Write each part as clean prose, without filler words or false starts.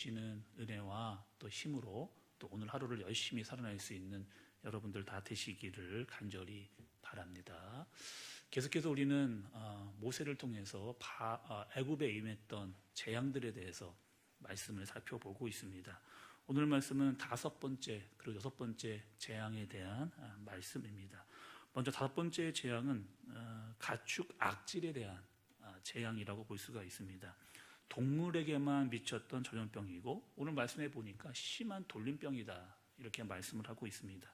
주시는 은혜와 또 힘으로 또 오늘 하루를 열심히 살아낼 수 있는 여러분들 다 되시기를 간절히 바랍니다. 계속해서 우리는 모세를 통해서 애굽에 임했던 재앙들에 대해서 말씀을 살펴보고 있습니다. 오늘 말씀은 5번째 그리고 6번째 재앙에 대한 말씀입니다. 먼저 5번째 재앙은 가축 악질에 대한 재앙이라고 볼 수가 있습니다. 동물에게만 미쳤던 전염병이고 오늘 말씀해 보니까 심한 돌림병이다 이렇게 말씀을 하고 있습니다.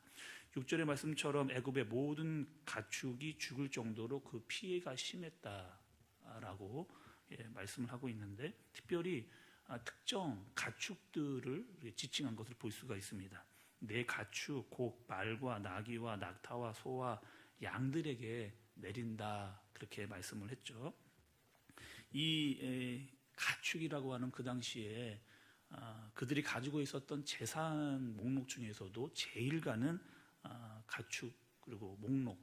6절의 말씀처럼 애굽의 모든 가축이 죽을 정도로 그 피해가 심했다라고 말씀을 하고 있는데 특별히 특정 가축들을 지칭한 것을 볼 수가 있습니다. 내 가축, 곧 말과 나귀와 낙타와 소와 양들에게 내린다 그렇게 말씀을 했죠. 이 가축이라고 하는 그 당시에 그들이 가지고 있었던 재산 목록 중에서도 제일 가는 가축 그리고 목록,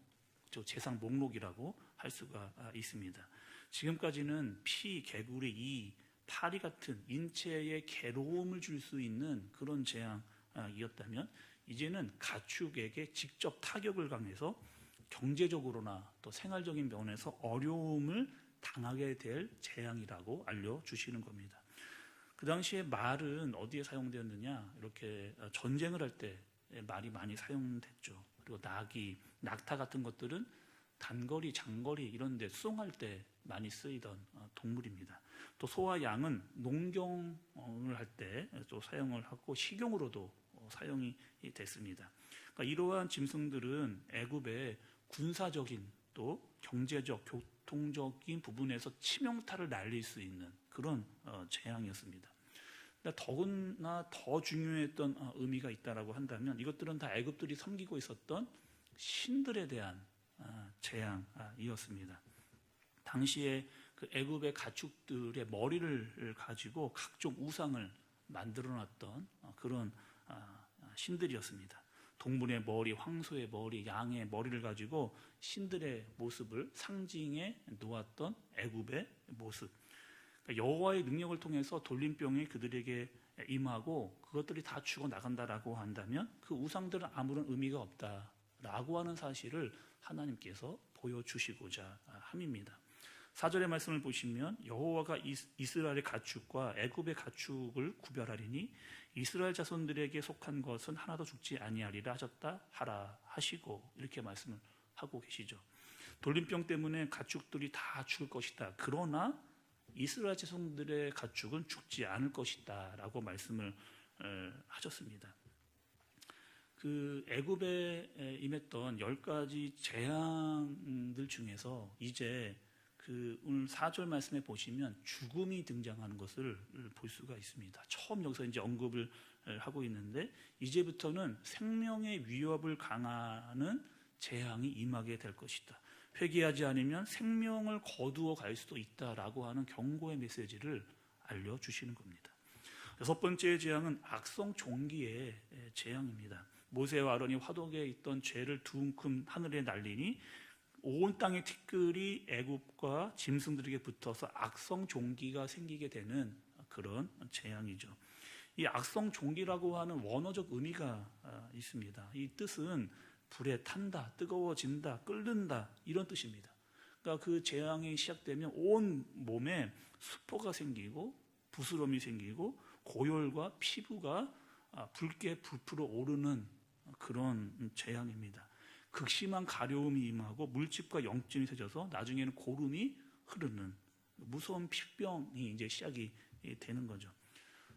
재산 목록이라고 할 수가 있습니다. 지금까지는 피, 개구리, 이, 파리 같은 인체에 괴로움을 줄 수 있는 그런 재앙이었다면 이제는 가축에게 직접 타격을 강해서 경제적으로나 또 생활적인 면에서 어려움을 당하게 될 재앙이라고 알려주시는 겁니다. 그 당시에 말은 어디에 사용되었느냐, 이렇게 전쟁을 할 때 말이 많이 사용됐죠. 그리고 나귀, 낙타 같은 것들은 단거리, 장거리 이런 데 수송할 때 많이 쓰이던 동물입니다. 또 소와 양은 농경을 할 때 또 사용을 하고 식용으로도 사용이 됐습니다. 그러니까 이러한 짐승들은 애굽의 군사적인 또 경제적, 교통적인 부분에서 치명타를 날릴 수 있는 그런 재앙이었습니다. 더구나 더 중요했던 의미가 있다라고 한다면 이것들은 다 애굽들이 섬기고 있었던 신들에 대한 재앙이었습니다. 당시에 그 애굽의 가축들의 머리를 가지고 각종 우상을 만들어놨던 그런 신들이었습니다. 동물의 머리, 황소의 머리, 양의 머리를 가지고 신들의 모습을 상징해 놓았던 애굽의 모습. 그러니까 여호와의 능력을 통해서 돌림병이 그들에게 임하고 그것들이 다 죽어나간다라고 한다면 그 우상들은 아무런 의미가 없다라고 하는 사실을 하나님께서 보여주시고자 함입니다. 4절의 말씀을 보시면 여호와가 이스라엘의 가축과 애굽의 가축을 구별하리니 이스라엘 자손들에게 속한 것은 하나도 죽지 아니하리라 하셨다 하라 하시고 이렇게 말씀을 하고 계시죠. 돌림병 때문에 가축들이 다 죽을 것이다. 그러나 이스라엘 자손들의 가축은 죽지 않을 것이다 라고 말씀을 하셨습니다. 그 애굽에 임했던 10가지 재앙들 중에서 이제 그 오늘 4절 말씀에 보시면 죽음이 등장하는 것을 볼 수가 있습니다. 처음 여기서 이제 언급을 하고 있는데 이제부터는 생명의 위협을 강하는 재앙이 임하게 될 것이다. 회개하지 않으면 생명을 거두어 갈 수도 있다라고 하는 경고의 메시지를 알려주시는 겁니다. 6번째 재앙은 악성 종기의 재앙입니다. 모세와 아론이 화덕에 있던 죄를 둥큼 하늘에 날리니 온 땅의 티끌이 애굽과 짐승들에게 붙어서 악성 종기가 생기게 되는 그런 재앙이죠. 이 악성 종기라고 하는 원어적 의미가 있습니다. 이 뜻은 불에 탄다, 뜨거워진다, 끓는다 이런 뜻입니다. 그러니까 그 재앙이 시작되면 온 몸에 수포가 생기고 부스럼이 생기고 고열과 피부가 붉게 부풀어 오르는 그런 재앙입니다. 극심한 가려움이 임하고 물집과 영증이 세져서 나중에는 고름이 흐르는 무서운 피병이 이제 시작이 되는 거죠.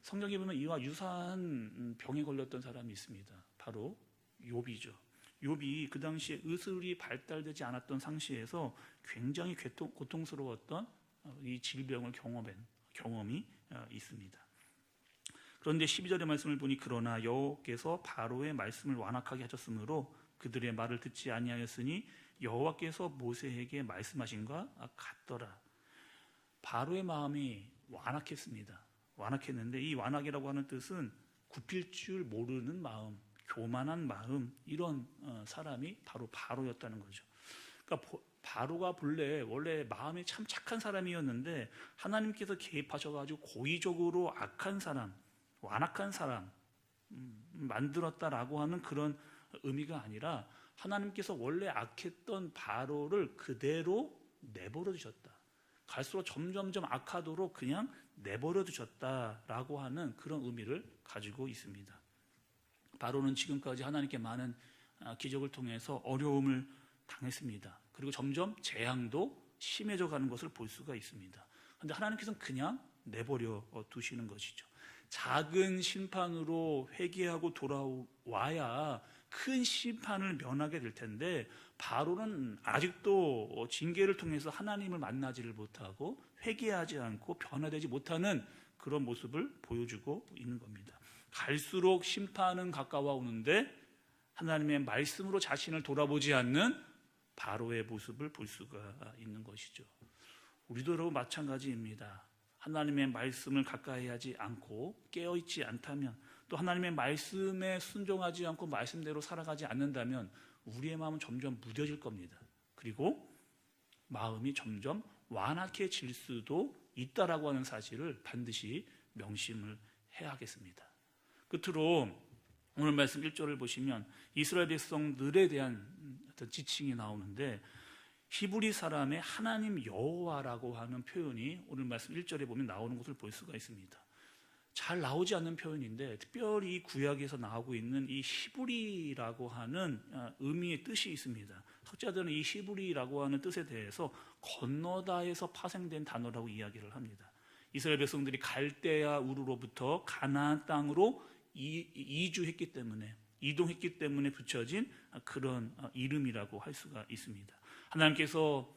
성경에 보면 이와 유사한 병에 걸렸던 사람이 있습니다. 바로 욥이죠. 욥이 그 당시에 의술이 발달되지 않았던 상시에서 굉장히 고통스러웠던 이 질병을 경험한 경험이 있습니다. 그런데 12절의 말씀을 보니 그러나 여호와께서 바로의 말씀을 완악하게 하셨으므로 그들의 말을 듣지 아니하였으니 여호와께서 모세에게 말씀하신과 같더라. 바로의 마음이 완악했습니다. 완악했는데 이 완악이라고 하는 뜻은 굽힐 줄 모르는 마음, 교만한 마음 이런 사람이 바로 바로였다는 거죠. 그러니까 바로가 원래 마음이 참 착한 사람이었는데 하나님께서 개입하셔가지고 고의적으로 악한 사람, 완악한 사람 만들었다라고 하는 그런 의미가 아니라 하나님께서 원래 악했던 바로를 그대로 내버려 두셨다. 갈수록 점점점 악하도록 그냥 내버려 두셨다라고 하는 그런 의미를 가지고 있습니다. 바로는 지금까지 하나님께 많은 기적을 통해서 어려움을 당했습니다. 그리고 점점 재앙도 심해져 가는 것을 볼 수가 있습니다. 그런데 하나님께서는 그냥 내버려 두시는 것이죠. 작은 심판으로 회개하고 돌아와야 큰 심판을 면하게 될 텐데 바로는 아직도 징계를 통해서 하나님을 만나지를 못하고 회개하지 않고 변화되지 못하는 그런 모습을 보여주고 있는 겁니다. 갈수록 심판은 가까워 오는데 하나님의 말씀으로 자신을 돌아보지 않는 바로의 모습을 볼 수가 있는 것이죠. 우리도 마찬가지입니다. 하나님의 말씀을 가까이 하지 않고 깨어있지 않다면, 또 하나님의 말씀에 순종하지 않고 말씀대로 살아가지 않는다면 우리의 마음은 점점 무뎌질 겁니다. 그리고 마음이 점점 완악해질 수도 있다라고 하는 사실을 반드시 명심을 해야 하겠습니다. 끝으로 오늘 말씀 1절을 보시면 이스라엘 백성들에 대한 어떤 지칭이 나오는데, 히브리 사람의 하나님 여호와라고 하는 표현이 오늘 말씀 1절에 보면 나오는 것을 볼 수가 있습니다. 잘 나오지 않는 표현인데 특별히 구약에서 나오고 있는 이 히브리라고 하는 의미의 뜻이 있습니다. 학자들은 이 히브리라고 하는 뜻에 대해서 건너다에서 파생된 단어라고 이야기를 합니다. 이스라엘 백성들이 갈대아 우르로부터 가나안 땅으로 이주했기 때문에, 이동했기 때문에 붙여진 그런 이름이라고 할 수가 있습니다. 하나님께서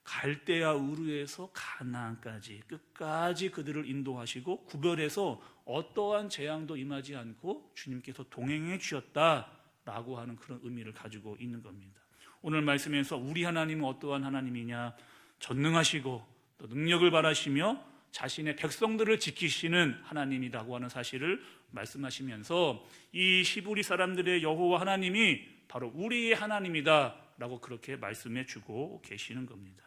갈대아 우르에서 가나안까지 끝까지 그들을 인도하시고 구별해서 어떠한 재앙도 임하지 않고 주님께서 동행해 주셨다라고 하는 그런 의미를 가지고 있는 겁니다. 오늘 말씀에서 우리 하나님은 어떠한 하나님이냐, 전능하시고 또 능력을 바라시며 자신의 백성들을 지키시는 하나님이라고 하는 사실을 말씀하시면서 이 히브리 사람들의 여호와 하나님이 바로 우리의 하나님이다 라고 그렇게 말씀해 주고 계시는 겁니다.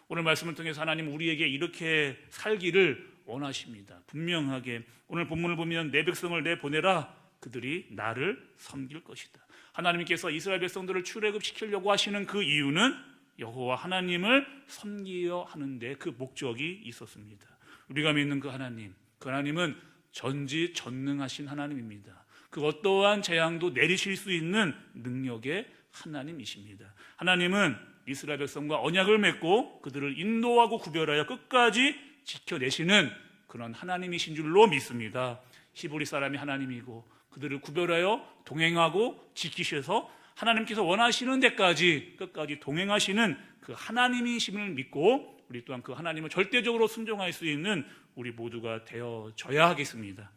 오늘 말씀을 통해서 하나님 우리에게 이렇게 살기를 원하십니다. 분명하게 오늘 본문을 보면 내 백성을 내보내라, 그들이 나를 섬길 것이다. 하나님께서 이스라엘 백성들을 출애굽시키려고 하시는 그 이유는 여호와 하나님을 섬기려 하는데 그 목적이 있었습니다. 우리가 믿는 그 하나님은 전지전능하신 하나님입니다. 그 어떠한 재앙도 내리실 수 있는 능력의 하나님이십니다. 하나님은 이스라엘 백성과 언약을 맺고 그들을 인도하고 구별하여 끝까지 지켜내시는 그런 하나님이신 줄로 믿습니다. 히브리 사람이 하나님이고 그들을 구별하여 동행하고 지키셔서 하나님께서 원하시는 데까지 끝까지 동행하시는 그 하나님이심을 믿고 우리 또한 그 하나님을 절대적으로 순종할 수 있는 우리 모두가 되어져야 하겠습니다.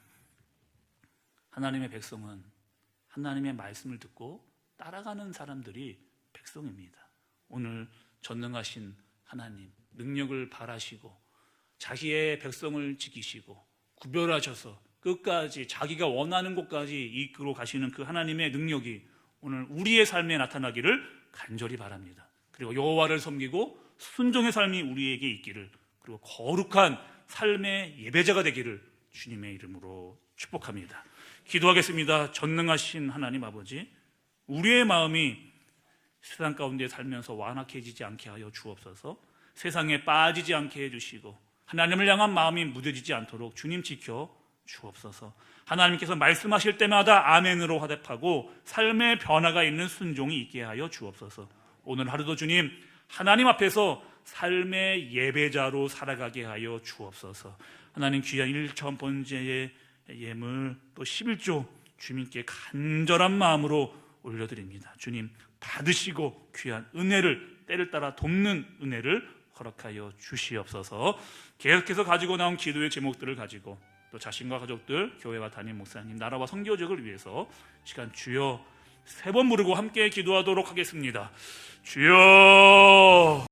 하나님의 백성은 하나님의 말씀을 듣고 따라가는 사람들이 백성입니다. 오늘 전능하신 하나님, 능력을 바라시고 자기의 백성을 지키시고 구별하셔서 끝까지 자기가 원하는 곳까지 이끌어 가시는 그 하나님의 능력이 오늘 우리의 삶에 나타나기를 간절히 바랍니다. 그리고 여호와를 섬기고 순종의 삶이 우리에게 있기를, 그리고 거룩한 삶의 예배자가 되기를 주님의 이름으로 축복합니다. 기도하겠습니다. 전능하신 하나님 아버지, 우리의 마음이 세상 가운데 살면서 완악해지지 않게 하여 주옵소서. 세상에 빠지지 않게 해주시고 하나님을 향한 마음이 무뎌지지 않도록 주님 지켜 주옵소서. 하나님께서 말씀하실 때마다 아멘으로 화답하고 삶의 변화가 있는 순종이 있게 하여 주옵소서. 오늘 하루도 주님 하나님 앞에서 삶의 예배자로 살아가게 하여 주옵소서. 하나님 귀한 1천 번제의 예물 또 11조 주님께 간절한 마음으로 올려드립니다. 주님 받으시고 귀한 은혜를 때를 따라 돕는 은혜를 허락하여 주시옵소서. 계속해서 가지고 나온 기도의 제목들을 가지고 또 자신과 가족들, 교회와 담임 목사님, 나라와 선교적을 위해서 시간 주여 3번 부르고 함께 기도하도록 하겠습니다. 주여.